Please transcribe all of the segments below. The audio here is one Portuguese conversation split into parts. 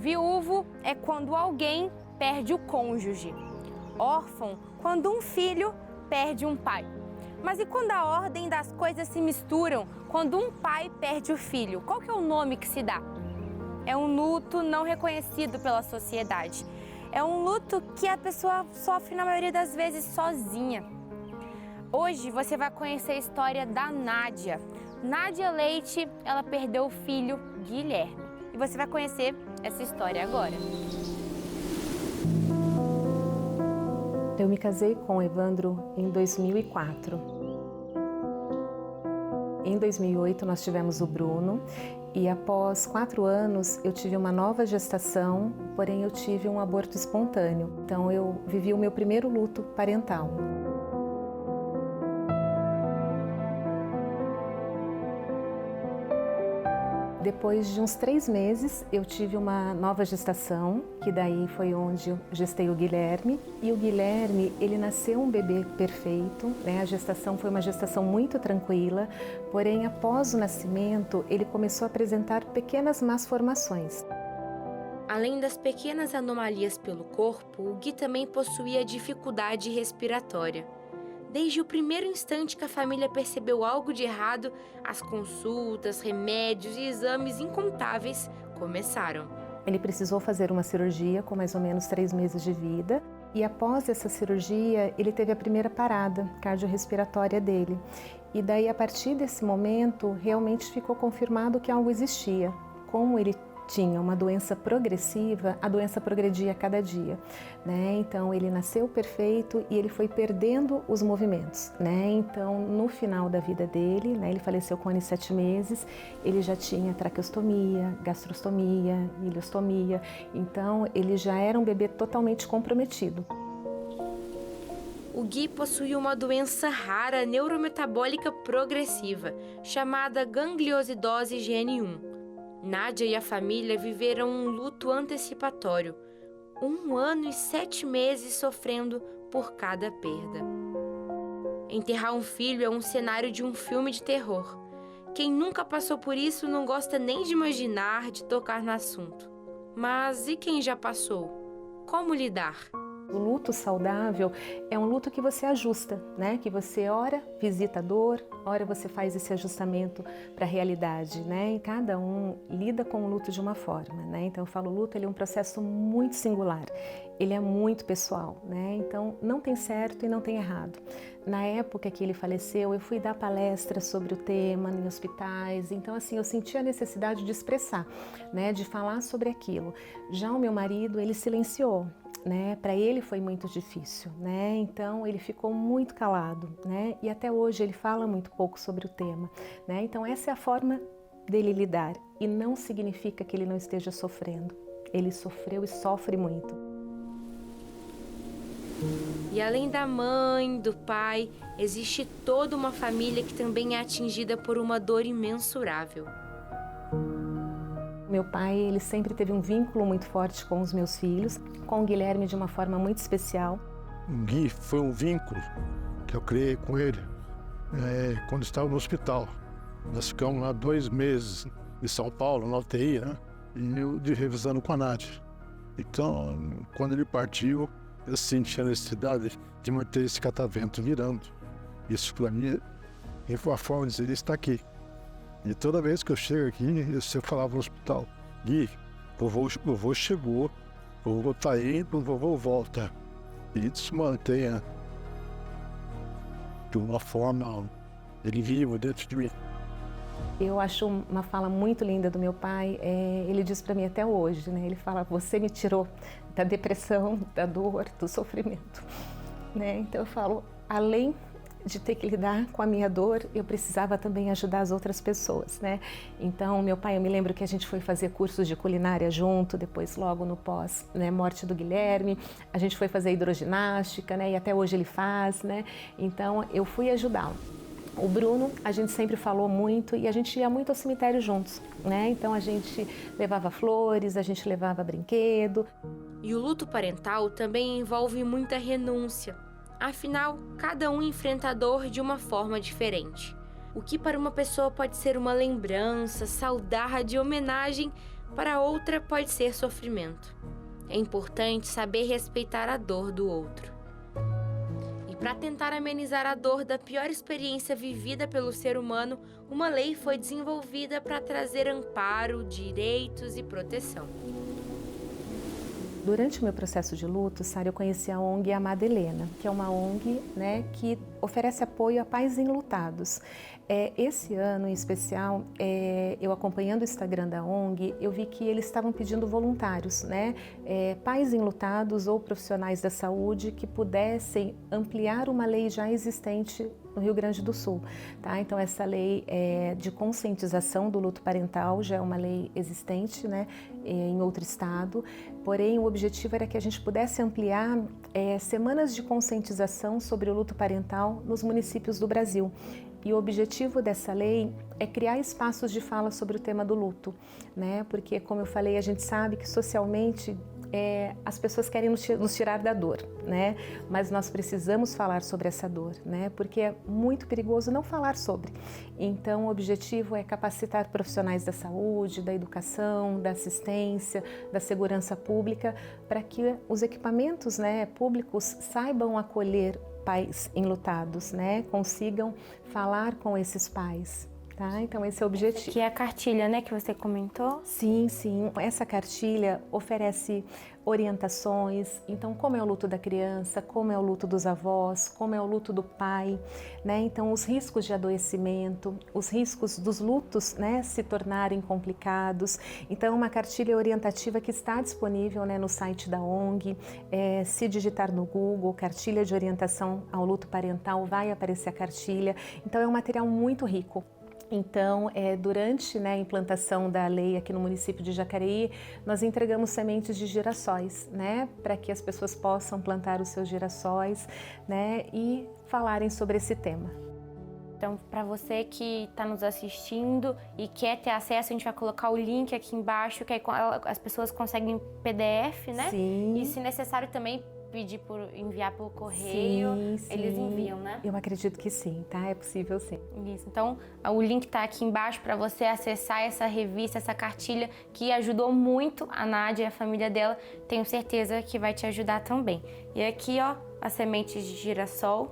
Viúvo é quando alguém perde o cônjuge. Órfão, quando um filho perde um pai. Mas e quando a ordem das coisas se misturam, quando um pai perde o filho? Qual que é o nome que se dá? É um luto não reconhecido pela sociedade. É um luto que a pessoa sofre na maioria das vezes sozinha. Hoje você vai conhecer a história da Nádia. Nádia Leite, ela perdeu o filho Guilherme. E você vai conhecer essa história agora. Eu me casei com o Evandro em 2004. Em 2008 nós tivemos o Bruno e após 4 anos eu tive uma nova gestação, porém eu tive um aborto espontâneo. Então eu vivi o meu primeiro luto parental. Depois de uns 3 meses, eu tive uma nova gestação, que daí foi onde eu gestei o Guilherme. E o Guilherme, ele nasceu um bebê perfeito, né? A gestação foi uma gestação muito tranquila, porém, após o nascimento, ele começou a apresentar pequenas malformações. Além das pequenas anomalias pelo corpo, o Gui também possuía dificuldade respiratória. Desde o primeiro instante que a família percebeu algo de errado, as consultas, remédios e exames incontáveis começaram. Ele precisou fazer uma cirurgia com mais ou menos 3 meses de vida e após essa cirurgia ele teve a primeira parada cardiorrespiratória dele. E daí a partir desse momento realmente ficou confirmado que algo existia. Como ele tinha uma doença progressiva, a doença progredia a cada dia, né? Então ele nasceu perfeito e ele foi perdendo os movimentos, né? Então no final da vida dele, né, ele faleceu com 7 meses, ele já tinha traqueostomia, gastrostomia, ileostomia, então ele já era um bebê totalmente comprometido. O Gui possuía uma doença rara neurometabólica progressiva, chamada gangliosidose GN1. Nádia e a família viveram um luto antecipatório, 1 ano e 7 meses sofrendo por cada perda. Enterrar um filho é um cenário de um filme de terror. Quem nunca passou por isso não gosta nem de imaginar, de tocar no assunto. Mas e quem já passou? Como lidar? O luto saudável é um luto que você ajusta, né? Que você ora visita a dor, ora você faz esse ajustamento para a realidade, né? E cada um lida com o luto de uma forma, né? Então eu falo, o luto ele é um processo muito singular, ele é muito pessoal, né? Então não tem certo e não tem errado. Na época que ele faleceu, eu fui dar palestras sobre o tema em hospitais, então assim eu senti a necessidade de expressar, né? De falar sobre aquilo. Já o meu marido, ele silenciou. Né? Para ele foi muito difícil, né? Então ele ficou muito calado, né? E até hoje ele fala muito pouco sobre o tema, né? Então essa é a forma dele lidar e não significa que ele não esteja sofrendo. Ele sofreu e sofre muito. E além da mãe, do pai, existe toda uma família que também é atingida por uma dor imensurável. Meu pai, ele sempre teve um vínculo muito forte com os meus filhos, com o Guilherme de uma forma muito especial. O Gui foi um vínculo que eu criei com ele quando estava no hospital. Nós ficamos lá 2 meses em São Paulo, na UTI, né? E eu revisando com a Nádia. Então, quando ele partiu, eu senti a necessidade de manter esse catavento virando. Isso para mim é uma forma de dizer, ele está aqui. E toda vez que eu chego aqui, eu falava no hospital, Gui, o vovô chegou, o vovô está indo, o vovô volta. E isso mantenha de uma forma, ele vivo dentro de mim. Eu acho uma fala muito linda do meu pai, ele diz para mim até hoje, né? Ele fala, você me tirou da depressão, da dor, do sofrimento. Né? Então eu falo, além de ter que lidar com a minha dor, eu precisava também ajudar as outras pessoas, né? Então, meu pai, eu me lembro que a gente foi fazer cursos de culinária junto, depois logo no pós, né, morte do Guilherme, a gente foi fazer hidroginástica, né, e até hoje ele faz, né? Então, eu fui ajudá-lo. O Bruno, a gente sempre falou muito e a gente ia muito ao cemitério juntos, né? Então, a gente levava flores, a gente levava brinquedo. E o luto parental também envolve muita renúncia. Afinal, cada um enfrenta a dor de uma forma diferente. O que para uma pessoa pode ser uma lembrança, saudade, homenagem, para outra pode ser sofrimento. É importante saber respeitar a dor do outro. E para tentar amenizar a dor da pior experiência vivida pelo ser humano, uma lei foi desenvolvida para trazer amparo, direitos e proteção. Durante o meu processo de luto, Sara, eu conheci a ONG Amada Helena, que é uma ONG, né, que oferece apoio a pais enlutados. Esse ano em especial, eu acompanhando o Instagram da ONG, eu vi que eles estavam pedindo voluntários, né, pais enlutados ou profissionais da saúde que pudessem ampliar uma lei já existente no Rio Grande do Sul, tá? Então essa lei de conscientização do luto parental já é uma lei existente, né, em outro estado, porém o objetivo era que a gente pudesse ampliar semanas de conscientização sobre o luto parental nos municípios do Brasil. E o objetivo dessa lei é criar espaços de fala sobre o tema do luto, né? Porque, como eu falei, a gente sabe que socialmente as pessoas querem nos tirar da dor, né? Mas nós precisamos falar sobre essa dor, né? Porque é muito perigoso não falar sobre. Então, o objetivo é capacitar profissionais da saúde, da educação, da assistência, da segurança pública, para que os equipamentos, né, públicos saibam acolher pais enlutados, né? Consigam falar com esses pais. Tá? Então esse é o objetivo. Que é a cartilha, né, que você comentou? Sim, sim. Essa cartilha oferece orientações. Então, como é o luto da criança, como é o luto dos avós, como é o luto do pai, né? Então, os riscos de adoecimento, os riscos dos lutos, né, se tornarem complicados. Então, uma cartilha orientativa que está disponível, né, no site da ONG. Se digitar no Google, cartilha de orientação ao luto parental, vai aparecer a cartilha. Então, é um material muito rico. Então, durante, né, a implantação da lei aqui no município de Jacareí, nós entregamos sementes de girassóis, né, para que as pessoas possam plantar os seus girassóis, né, e falarem sobre esse tema. Então, para você que está nos assistindo e quer ter acesso, a gente vai colocar o link aqui embaixo, que aí as pessoas conseguem PDF, né? Sim. E, se necessário, também pedir enviar por correio, sim. Eles enviam, né? Eu acredito que sim, tá? É possível sim. Isso, então o link tá aqui embaixo para você acessar essa revista, essa cartilha que ajudou muito a Nádia e a família dela. Tenho certeza que vai te ajudar também. E aqui, ó, as sementes de girassol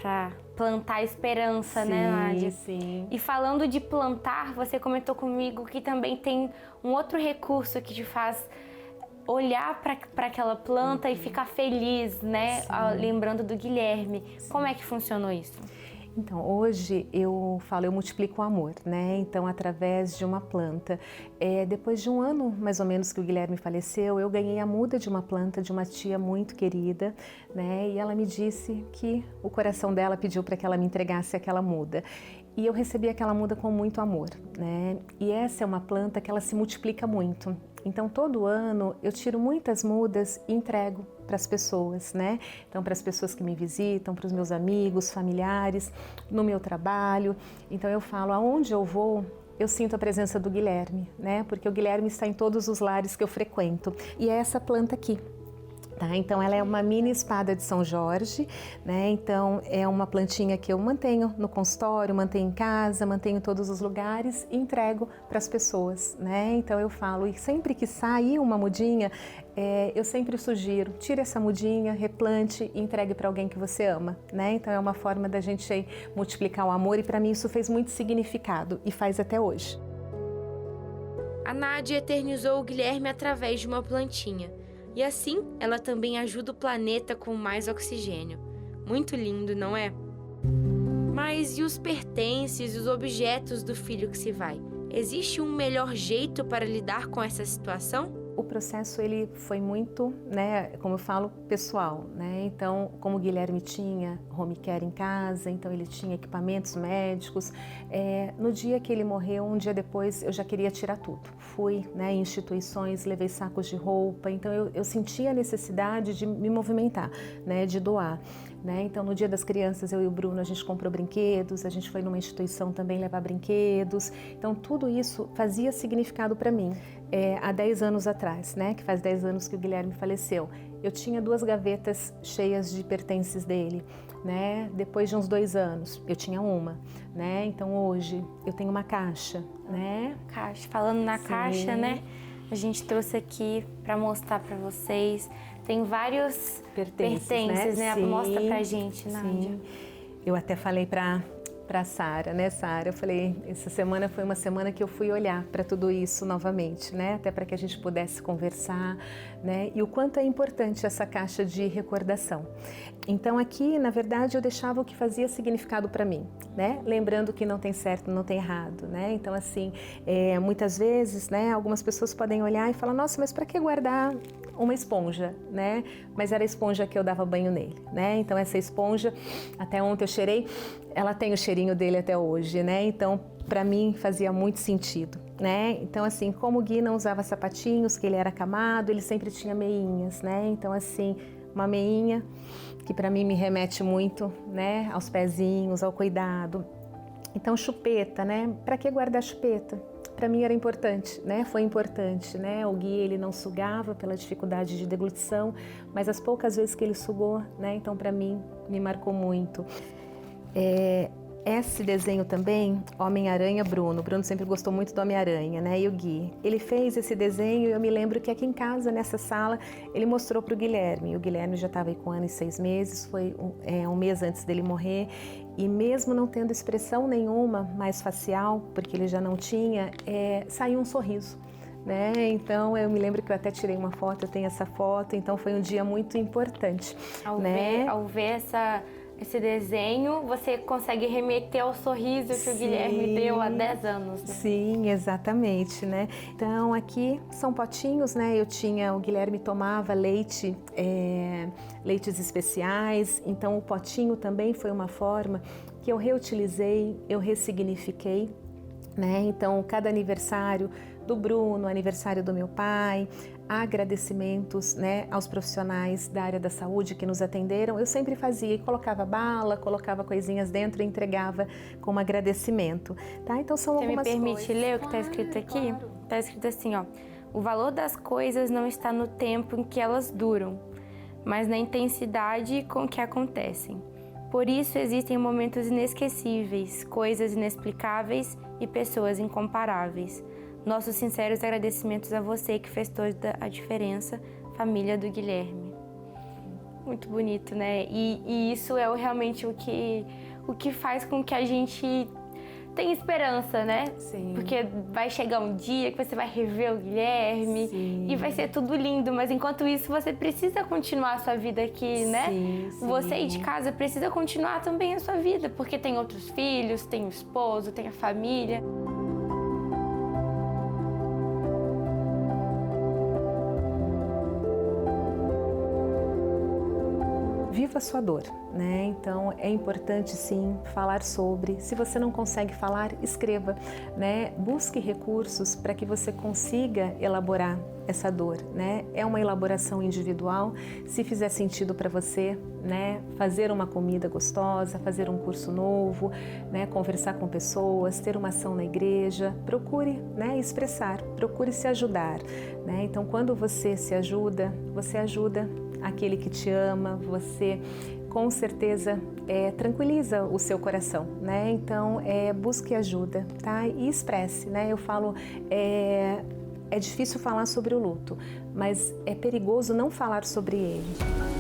para plantar esperança, né, Nádia? Sim. E falando de plantar, você comentou comigo que também tem um outro recurso que te faz olhar para aquela planta e ficar feliz, né? Lembrando do Guilherme. Como é que funcionou isso? Então, hoje eu multiplico o amor, né? Então, através de uma planta. Depois de um ano, mais ou menos, que o Guilherme faleceu, eu ganhei a muda de uma planta de uma tia muito querida, né? E ela me disse que o coração dela pediu para que ela me entregasse aquela muda. E eu recebi aquela muda com muito amor, né? E essa é uma planta que ela se multiplica muito. Então, todo ano eu tiro muitas mudas e entrego para as pessoas, né? Então, para as pessoas que me visitam, para os meus amigos, familiares, no meu trabalho. Então, eu falo, aonde eu vou, eu sinto a presença do Guilherme, né? Porque o Guilherme está em todos os lares que eu frequento. E é essa planta aqui. Tá? Então, ela é uma mini espada de São Jorge, né? Então, é uma plantinha que eu mantenho no consultório, mantenho em casa, mantenho em todos os lugares e entrego para as pessoas, né? Então, eu falo, e sempre que sair uma mudinha, eu sempre sugiro, tire essa mudinha, replante e entregue para alguém que você ama, né? Então, é uma forma da gente multiplicar o amor e, para mim, isso fez muito significado e faz até hoje. A Nádia eternizou o Guilherme através de uma plantinha. E assim, ela também ajuda o planeta com mais oxigênio. Muito lindo, não é? Mas e os pertences e os objetos do filho que se vai? Existe um melhor jeito para lidar com essa situação? O processo ele foi muito, né, como eu falo, pessoal, né? Então, como o Guilherme tinha home care em casa, então ele tinha equipamentos médicos. No dia que ele morreu, um dia depois, eu já queria tirar tudo. Fui, né, em instituições, levei sacos de roupa. Então, eu sentia a necessidade de me movimentar, né, de doar. Né? Então, no Dia das Crianças, eu e o Bruno, a gente comprou brinquedos, a gente foi numa instituição também levar brinquedos. Então, tudo isso fazia significado para mim. Há 10 anos atrás, né? Que faz 10 anos que o Guilherme faleceu. eu tinha 2 gavetas cheias de pertences dele, né? Depois de uns 2 anos, eu tinha uma, né? Então hoje eu tenho uma caixa, né? Caixa. Falando na Sim. caixa, né? A gente trouxe aqui para mostrar para vocês. Tem vários pertences, né? Sim. Mostra pra gente, Nádia. Sim. Eu até falei para Sara, né, Sara? Eu falei, essa semana foi uma semana que eu fui olhar para tudo isso novamente, né? Até para que a gente pudesse conversar, né? E o quanto é importante essa caixa de recordação. Então aqui, na verdade, eu deixava o que fazia significado para mim, né? Lembrando que não tem certo, não tem errado, né? Então assim, muitas vezes, né? Algumas pessoas podem olhar e falar, nossa, mas para que guardar uma esponja, né? Mas era a esponja que eu dava banho nele, né? Então essa esponja, até ontem eu cheirei, ela tem o cheirinho dele até hoje, né? Então para mim fazia muito sentido, né? Então assim, como o Gui não usava sapatinhos, que ele era camado, ele sempre tinha meinhas, né? Então assim, uma meinha que para mim me remete muito, né? Aos pezinhos, ao cuidado. Então chupeta, né? Para que guardar chupeta? Para mim era importante, né? Foi importante, né? O Gui, ele não sugava pela dificuldade de deglutição, mas as poucas vezes que ele sugou, né? Então para mim me marcou muito. Esse desenho também, Homem-Aranha Bruno. Bruno sempre gostou muito do Homem-Aranha, né? E o Gui. Ele fez esse desenho e eu me lembro que aqui em casa, nessa sala, ele mostrou para o Guilherme. O Guilherme já estava aí com 1 ano e 6 meses, foi um mês antes dele morrer. E mesmo não tendo expressão nenhuma mais facial, porque ele já não tinha, saiu um sorriso. Né? Então eu me lembro que eu até tirei uma foto, eu tenho essa foto, então foi um dia muito importante. Ao ver esse desenho, você consegue remeter ao sorriso que o Guilherme deu há 10 anos. Né? Sim, exatamente, né? Então aqui são potinhos, né? O Guilherme tomava leites especiais, então o potinho também foi uma forma que eu reutilizei, eu ressignifiquei, né? Então cada aniversário do Bruno, aniversário do meu pai, agradecimentos, né, aos profissionais da área da saúde que nos atenderam, eu sempre fazia e colocava bala, colocava coisinhas dentro e entregava como agradecimento, tá? Então são algumas coisas. Você me permite ler o que está escrito aqui? Claro. Está escrito assim, ó: o valor das coisas não está no tempo em que elas duram, mas na intensidade com que acontecem. Por isso existem momentos inesquecíveis, coisas inexplicáveis e pessoas incomparáveis. Nossos sinceros agradecimentos a você que fez toda a diferença, família do Guilherme. Muito bonito, né? E isso é realmente o que faz com que a gente tenha esperança, né? Sim. Porque vai chegar um dia que você vai rever o Guilherme. Sim. E vai ser tudo lindo, mas enquanto isso você precisa continuar a sua vida aqui, né? Sim, sim. Você aí de casa precisa continuar também a sua vida, porque tem outros filhos, tem o esposo, tem a família. Viva a sua dor, né? Então é importante sim falar sobre. Se você não consegue falar, escreva, né? Busque recursos para que você consiga elaborar essa dor, né? É uma elaboração individual. Se fizer sentido para você, né? Fazer uma comida gostosa, fazer um curso novo, né? Conversar com pessoas, ter uma ação na igreja, procure, né? Expressar, procure se ajudar, né? Então quando você se ajuda, você ajuda aquele que te ama, você com certeza tranquiliza o seu coração, né? Então busque ajuda, tá? E expresse, né? Eu falo, é difícil falar sobre o luto, mas é perigoso não falar sobre ele.